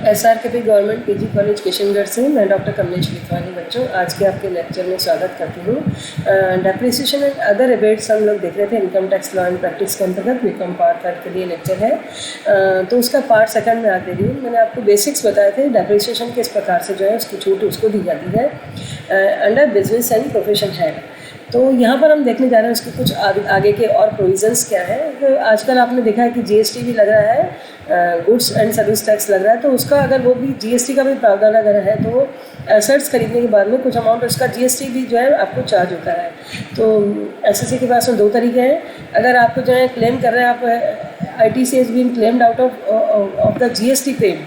SRKP government PG college Kishangarh से मैं doctor Kamlesh लिखवानी बच्चों आज के आपके लेक्चर में स्वागत करती हूँ। डेप्रिसिएशन एंड अदर रिबेट्स हम लोग देख रहे थे income tax law and practice के अंतर्गत बीकॉम पार्ट 3 के लिए लेक्चर है। तो उसका पार्ट 2 में आज दे रही हूँ। मैंने आपको बेसिक्स बताए थे डेप्रिसिएशन किस प्रकार से जो है उसकी छूट उसको दी जाती है under business and profession head. तो यहाँ पर हम देखने जा रहे हैं उसके कुछ आगे के और प्रोविजंस क्या है। तो आजकल आपने देखा है कि जीएसटी भी लग रहा है, गुड्स एंड सर्विस टैक्स लग रहा है, तो उसका अगर वो भी जीएसटी का भी प्रावधान अगर है तो एसेट्स खरीदने के बाद में कुछ अमाउंट उसका जीएसटी भी जो है आपको चार्ज होता है। तो एसएससी के पास में 2 तरीके हैं। अगर आपको जो है क्लेम कर रहे हैं आप ITC has been claimed out of the GST paid,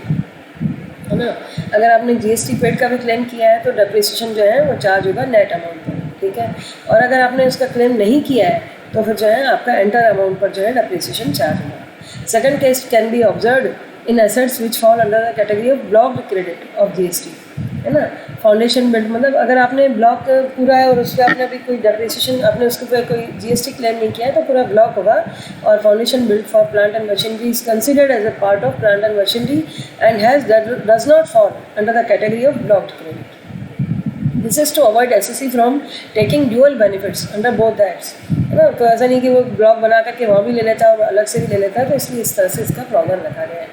है ना। अगर आपने जीएसटी पेड का भी क्लेम किया है तो डेप्रिसिएशन जो है वो चार्ज होगा नेट अमाउंट पर, ठीक है। और अगर आपने उसका क्लेम नहीं किया है तो फिर जो है आपका एंटर अमाउंट पर जो है डेप्रिसिएशन चार्ज होगा। Second case can be observed in assets which fall under the category of blocked credit of GST, है ना। फाउंडेशन बिल्ड मतलब अगर आपने ब्लॉक पूरा है और उस पर आपने अभी कोई डेप्रिसिएशन आपने उसके ऊपर कोई जीएसटी क्लेम नहीं किया है तो पूरा ब्लॉक होगा। और foundation build for plant and machinery is considered as a part of plant and machinery and has does not fall under the category of blocked credit. This is to avoid SSC from taking dual benefits under both the acts, है ना। तो ऐसा नहीं कि वो block बना करके वहाँ भी ले लेता है और अलग से भी ले लेता है, तो इसलिए इस तरह से इसका प्रावधान रखा गया है।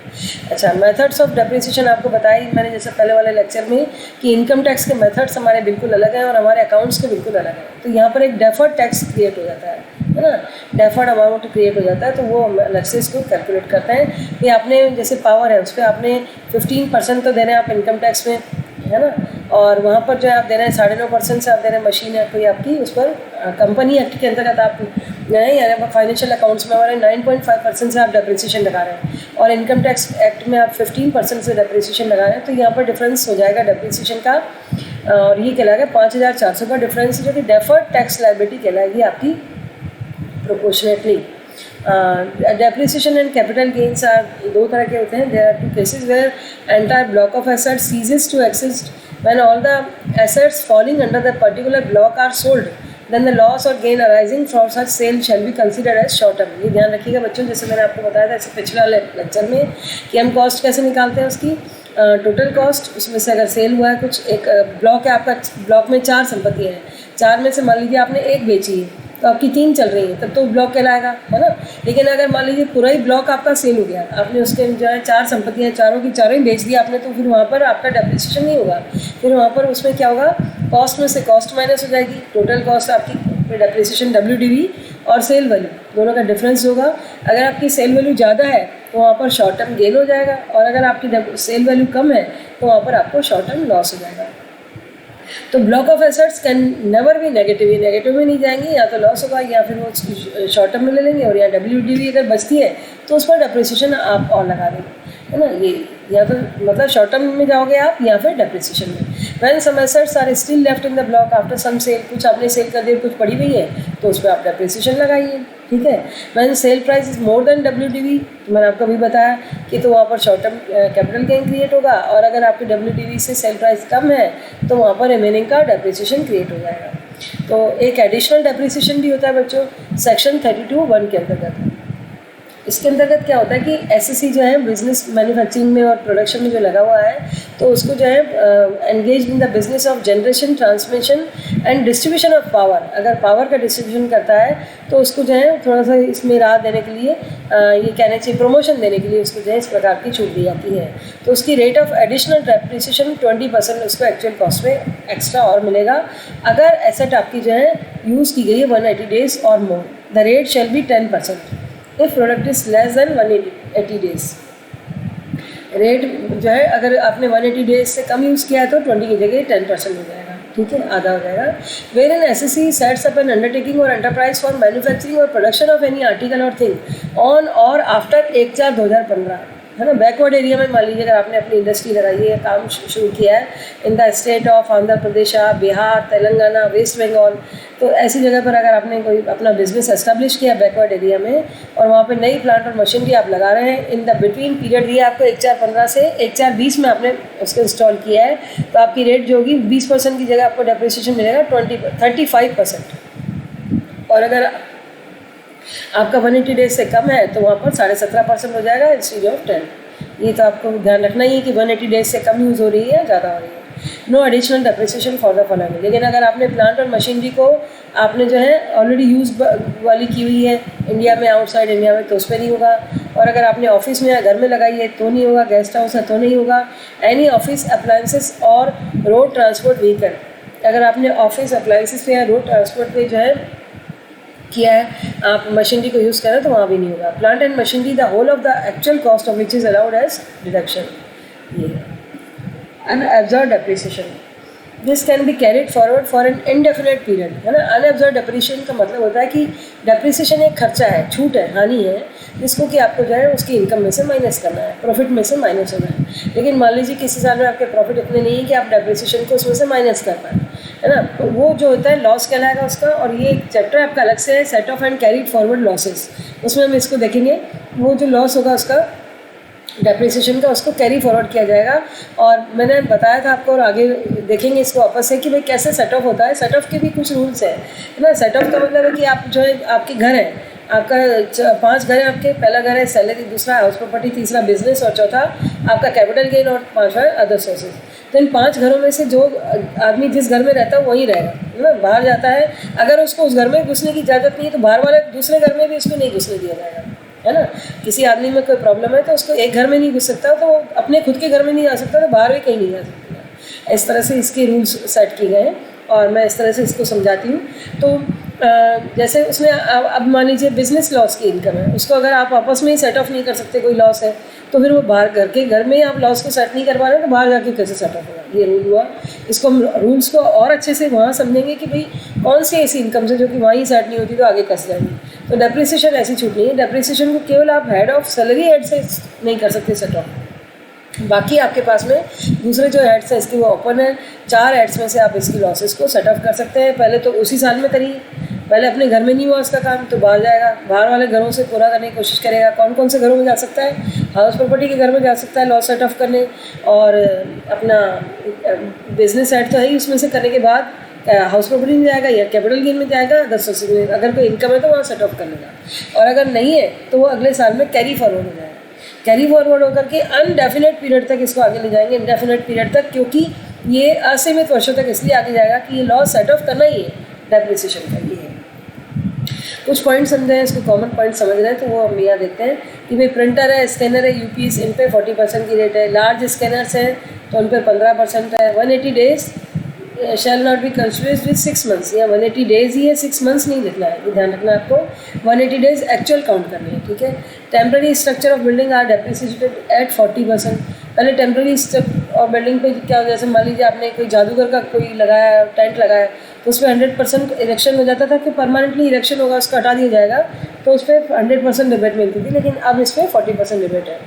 अच्छा, मेथड्स ऑफ डेप्रिसिएशन आपको बताई मैंने जैसे पहले वाले लेक्चर में कि इनकम टैक्स के मेथड्स हमारे बिल्कुल अलग हैं और हमारे अकाउंट्स के बिल्कुल अलग हैं। तो यहाँ पर एक डेफर्ड टैक्स क्रिएट हो जाता है ना, डेफर्ड अमाउंट क्रिएट हो जाता है, तो वो अलग से इसको कैलकुलेट करते हैं कि आपने जैसे पावर है उस पर आपने 15% तो दे रहे हैं आप इनकम टैक्स में, है ना। और वहाँ पर जो है आप दे रहे हैं 9.5% से आप दे रहे हैं मशीन है कोई आपकी, उस पर कंपनी एक्ट के अंतर्गत आप यानी फाइनेंशियल अकाउंट्स में हमारे 9.5% से आप डेप्रिसिएशन लगा रहे हैं और इनकम टैक्स एक्ट में आप 15% से डेप्रिसिएशन लगा रहे हैं। तो यहाँ पर डिफरेंस हो जाएगा डेप्रिसिएशन का और ये कहलाएगा 5,400 का डिफरेंस, जो कि डेफर्ड टैक्स लायबिलिटी कहलाएगी आपकी proportionately. Depreciation and capital gains are 2 तरह के होते हैं। There are 2 cases where entire block of assets ceases to exist when all the assets falling under the particular block are sold, then the loss और gain arising from such sale shall be considered as short term. ये ध्यान रखिएगा बच्चों, जैसे मैंने आपको बताया था ऐसे पिछले वाले लेक्चर में कि हम कॉस्ट कैसे निकालते हैं उसकी टोटल कॉस्ट। उसमें से अगर सेल हुआ है कुछ, एक ब्लॉक है आपका, ब्लॉक में 4 संपत्तियाँ हैं, 4 में से मान लीजिए आपने 1 बेची है तो आपकी 3 चल रही है, तब तो ब्लॉक कहलाएगा, है ना। लेकिन अगर मान लीजिए पूरा ही ब्लॉक आपका सेल हो गया, आपने उसके जो है 4 संपत्तियाँ चारों की चारों ही बेच दी आपने, तो फिर वहाँ पर आपका डेप्रिसिएशन नहीं होगा। फिर वहाँ पर उसमें क्या होगा, कॉस्ट में से कॉस्ट माइनस हो जाएगी, टोटल कॉस्ट आपकी डेप्रिसिएशन WDV और सेल वैल्यू दोनों का डिफरेंस होगा। अगर आपकी सेल वैल्यू ज़्यादा है तो वहाँ पर शॉर्ट टर्म गेन हो जाएगा और अगर आपकी सेल वैल्यू कम है तो वहाँ पर आपको शॉर्ट टर्म लॉस हो जाएगा। तो block of assets can never भी नेगेटिव में नहीं जाएंगी, या तो लॉस होगा या फिर वो शॉर्ट टर्म में ले लेंगे और या WDV अगर बचती है तो उस पर डेप्रिसिएशन आप और लगा देंगे, है ना। ये या तो मतलब शॉर्ट टर्म में जाओगे आप या फिर डेप्रिसिएशन में। When some assets are still left in the block after some sale, कुछ आपने सेल कर दिया कुछ पड़ी हुई है तो उस पर आप डेप्रिसिएशन लगाइए, ठीक है। When sale price is more than WDV, तो मैंने आपको अभी बताया कि तो वहाँ पर short term capital gain create होगा और अगर आपकी WDV से सेल प्राइस कम है तो वहाँ पर रिमेनिंग का डेप्रिसिएशन क्रिएट हो जाएगा। तो एक एडिशनल डेप्रिसिएशन भी होता है बच्चों सेक्शन 32(1) के अंतर्गत। इसके अंतर्गत क्या होता है कि एसएससी जो है बिजनेस मैन्युफैक्चरिंग में और प्रोडक्शन में जो लगा हुआ है तो उसको जो है engage in the business of generation, transmission and distribution of power. अगर पावर का डिस्ट्रीब्यूशन करता है तो उसको जो है थोड़ा सा इसमें राहत देने के लिए ये कहना चाहिए प्रमोशन देने के लिए उसको जो है इस प्रकार की छूट दी जाती है। तो उसकी रेट ऑफ एडिशनल डेप्रिसिएशन 20% उसको एक्चुअल कॉस्ट में एक्स्ट्रा और मिलेगा अगर एसेट आपकी जो है यूज़ की गई है 180 डेज और more. The rate shall be 10% if product is less than 180 days. Rate जो है अगर आपने 180 डेज से कम यूज़ किया है तो 20 की जगह 10% हो जाएगा, ठीक है, आधा हो जाएगा। Wherein SSC sets up an undertaking और एंटरप्राइज फॉर मैन्युफैक्चरिंग और प्रोडक्शन ऑफ एनी आर्टिकल और थिंग ऑन और आफ्टर 1/4/2015, है ना। बैकवर्ड एरिया में मान लीजिए अगर आपने अपनी इंडस्ट्री लगाई है, काम शुरू किया है in the state of Andhra Pradesh, Bihar, Telangana, West Bengal, तो ऐसी जगह पर अगर आपने कोई अपना बिजनेस एस्टेब्लिश किया बैकवर्ड एरिया में और वहाँ पे नई प्लांट और मशीनरी आप लगा रहे हैं इन द बिटवीन पीरियड दिया आपको 1/4/15 से 1/4/20 में आपने उसको इंस्टॉल किया है, तो आपकी रेट जो होगी 20% की जगह आपको डेप्रिसिएशन मिलेगा 35%। और अगर आपका 180 डेज से कम है तो वहाँ पर 17.5% हो जाएगा इंस्टेड ऑफ 10। ये तो आपको ध्यान रखना ही है कि 180 डेज से कम यूज़ हो रही है या ज़्यादा हो रही है। No additional depreciation for the following. लेकिन अगर आपने प्लांट और मशीनरी को आपने जो है ऑलरेडी यूज़ वाली की हुई है इंडिया में, आउटसाइड इंडिया में, तो उस पर नहीं होगा। और अगर आपने ऑफिस में या घर में लगाई है तो नहीं होगा, गेस्ट हाउस है तो नहीं होगा। एनी ऑफिस अप्लायंसेस और रोड ट्रांसपोर्ट व्हीकल, अगर आपने ऑफिस अप्लायंसेस पे या रोड ट्रांसपोर्ट पे जो है किया है, आप मशीनरी को यूज़ करें तो वहाँ भी नहीं होगा। Plant and machinery the whole of the actual cost of which is allowed as deduction. ये unabsorbed depreciation, this can be carried forward for an indefinite period, है ना। अनअब्जॉर्ब्ड डेप्रिसिएशन का मतलब होता है कि डेप्रिसिएशन एक खर्चा है, छूट है, हानि है, जिसको कि आपको जो है उसकी इनकम में से माइनस करना है, प्रॉफिट में से माइनस होना है। लेकिन मान लीजिए किसी साल में आपके प्रॉफिट इतने नहीं है कि आप डेप्रिसिएशन को उसमें से माइनस कर पाए, है ना, तो वो जो होता है लॉस कहलाएगा उसका। और ये एक चैप्टर आपका अलग से है, set of and carried forward losses, उसमें हम इसको देखेंगे। वो जो लॉस होगा उसका डेप्रिसिएशन का, उसको कैरी फॉरवर्ड किया जाएगा। और मैंने बताया था आपको, और आगे देखेंगे इसको वापस से कि भाई कैसे सेट ऑफ होता है। सेट ऑफ के भी कुछ रूल्स हैं, है ना। सेट ऑफ का मतलब है कि आप जो है आपके घर है, आपका 5 घर है आपके। पहला घर है सैलरी, दूसरा हाउस प्रॉपर्टी, तीसरा बिजनेस और चौथा आपका कैपिटल गेन और 5वां अदर सोर्सेज। तो इन 5 घरों में से जो आदमी जिस घर में रहता है वहीं रहेगा, है ना। बाहर जाता है, अगर उसको उस घर में घुसने की इजाज़त नहीं है तो बाहर वाले दूसरे घर में भी उसको नहीं घुसने दिया जाएगा, है ना। किसी आदमी में कोई प्रॉब्लम है तो उसको एक घर में नहीं घुस सकता, तो अपने खुद के घर में नहीं जा सकता, तो बाहर भी कहीं नहीं जा सकता। इस तरह से इसके रूल्स सेट किए गए हैं और मैं इस तरह से इसको समझाती हूँ। तो जैसे उसमें अब मान लीजिए बिजनेस लॉस की इनकम है, उसको अगर आप आपस में ही सेट ऑफ नहीं कर सकते, कोई लॉस है, तो फिर वो बाहर घर में ही आप लॉस को सेट नहीं कर पा रहे तो बाहर जाके कैसे सेट ऑफ होगा। ये रूल हुआ। इसको हम रूल्स को और अच्छे से वहाँ समझेंगे कि भाई कौन सी ऐसी इनकम से जो कि वहाँ ही सेट नहीं होती तो आगे कैसे जाएंगी। तो डेप्रिसिएशन ऐसी छूट नहीं है। डेप्रिसिएशन को केवल आप हेड ऑफ सैलरी हेड से नहीं कर सकते सेट ऑफ, बाकी आपके पास में दूसरे जो हेड्स हैं इसकी वो ओपन है। 4 हेड्स में से आप इसकी लॉसेस को सेट ऑफ कर सकते हैं। पहले तो उसी साल में करिए, पहले अपने घर में नहीं हुआ उसका काम तो बाहर जाएगा, बाहर वाले घरों से पूरा करने की कोशिश करेगा। कौन कौन से घरों में जा सकता है? हाउस प्रॉपर्टी के घर में जा सकता है लॉस सेट ऑफ करने, और अपना बिजनेस सेट तो है ही, उसमें से करने के बाद हाउस प्रॉपर्टी में जाएगा या कैपिटल गेन में जाएगा, 10 में अगर कोई इनकम है तो वहाँ सेट ऑफ कर लेगा। और अगर नहीं है तो वो अगले साल में कैरी फॉरवर्ड हो जाएगा। कैरी फॉरवर्ड होकर के अनडेफिनेट पीरियड तक इसको आगे ले जाएंगे, इनडेफिनेट पीरियड तक, क्योंकि ये असीमित वर्षों तक इसलिए आगे जाएगा कि ये लॉस सेट ऑफ करना ही है डेप्रिसिएशन का। ये है कुछ पॉइंट समझे हैं, इसको कॉमन पॉइंट समझ रहे हैं तो वो हम यहाँ देखते हैं कि भाई प्रिंटर है, स्कैनर है, यूपीएस, इन पे 40% की रेट है। लार्ज स्कैनर्स हैं तो उन पर 15% है। 180 days shall not be considered with 6 months, या 180 डेज ही है, 6 मंथ्स नहीं लिखना है, ये ध्यान रखना है आपको। 180 डेज एक्चुअल काउंट करनी है, ठीक है। Temporary structure of building are depreciated at 40%। पहले टेम्प्रेरी स्ट्रक्चर और बिल्डिंग पे क्या, जैसे मान लीजिए आपने कोई जादूगर का कोई लगाया, टेंट लगाया, तो उस पर 100% इरेक्शन हो जाता था कि परमानेंटली इरेक्शन होगा, उसको हटा दिया जाएगा, तो उस पर 100% रिबेट मिलती थी। लेकिन अब इस पर 40% रिबेट है।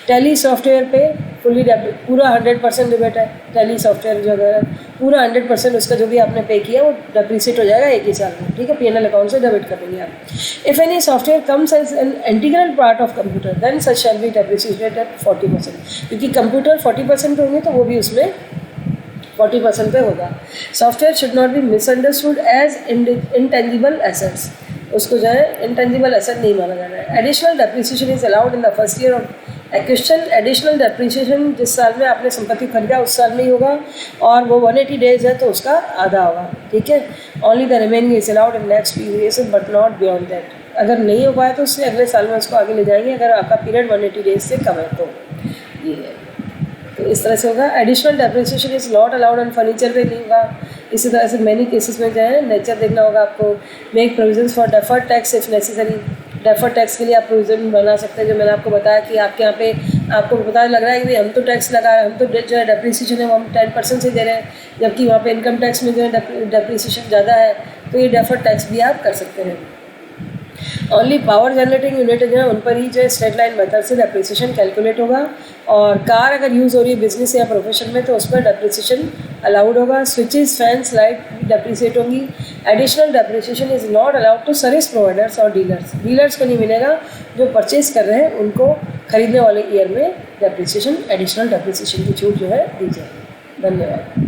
टैली सॉफ्टवेयर पे फुली पूरा 100% रिबेट है। टैली सॉफ्टवेयर जो है पूरा 100% उसका जो भी आपने पे किया वो डेप्रिसिएट हो जाएगा एक ही साल में, ठीक है। पीएनएल अकाउंट से डेबिट कर देंगे आप। If any software comes as an integral part of computer then such shall be depreciated at 40%, क्योंकि कंप्यूटर 40% होंगे तो वो भी उसमें 40% पे होगा। Software should not be misunderstood as intangible assets, उसको जो है इंटेंजिबल एसेट नहीं माना जाना है। Additional depreciation is allowed in the first year of acquisition. Additional depreciation जिस साल में आपने संपत्ति खरीदा उस साल में ही होगा, और वो 180 डेज है तो उसका आधा होगा, ठीक है। Only the remaining is allowed in next few years but not beyond that. अगर नहीं हो पाया तो उससे अगले साल में उसको आगे ले जाएंगे, अगर आपका पीरियड 180 डेज से कम है तो। ये है, तो इस तरह से होगा। Additional depreciation is not allowed on furniture पे नहीं होगा। इसी तरह से मैनी केसेस में जो है नेचर देखना होगा आपको। Make provisions for deferred tax if necessary. Deferred tax के लिए आप प्रोविजन बना सकते हैं, जो मैंने आपको बताया कि आपके यहाँ पे आपको पता लग रहा है कि हम तो टैक्स लगा रहे हैं, हम तो जो है डेप्रिसिएशन है वो हम 10% से दे रहे हैं, जबकि वहाँ पे इनकम टैक्स में जो है डेप्रिसिएशन ज़्यादा है, तो ये डेफर्ड टैक्स भी आप कर सकते हैं। ओनली पावर जनरेटिंग यूनिट जो है उन पर ही जो है स्ट्रेट लाइन मेथड से डेप्रिसिएशन कैलकुलेट होगा। और कार अगर यूज़ हो रही है बिजनेस या प्रोफेशन में तो उस पर डेप्रिसिएशन अलाउड होगा। स्विचेस, फैंस, लाइट डेप्रिसिएट होंगी। Additional depreciation is not allowed to service providers और डीलर्स। डीलर्स को नहीं मिलेगा, जो परचेज कर रहे हैं उनको खरीदने वाले ईयर में डेप्रिसिएशन, एडिशनल डेप्रिसिएशन की छूट जो है दी जाएगी। धन्यवाद।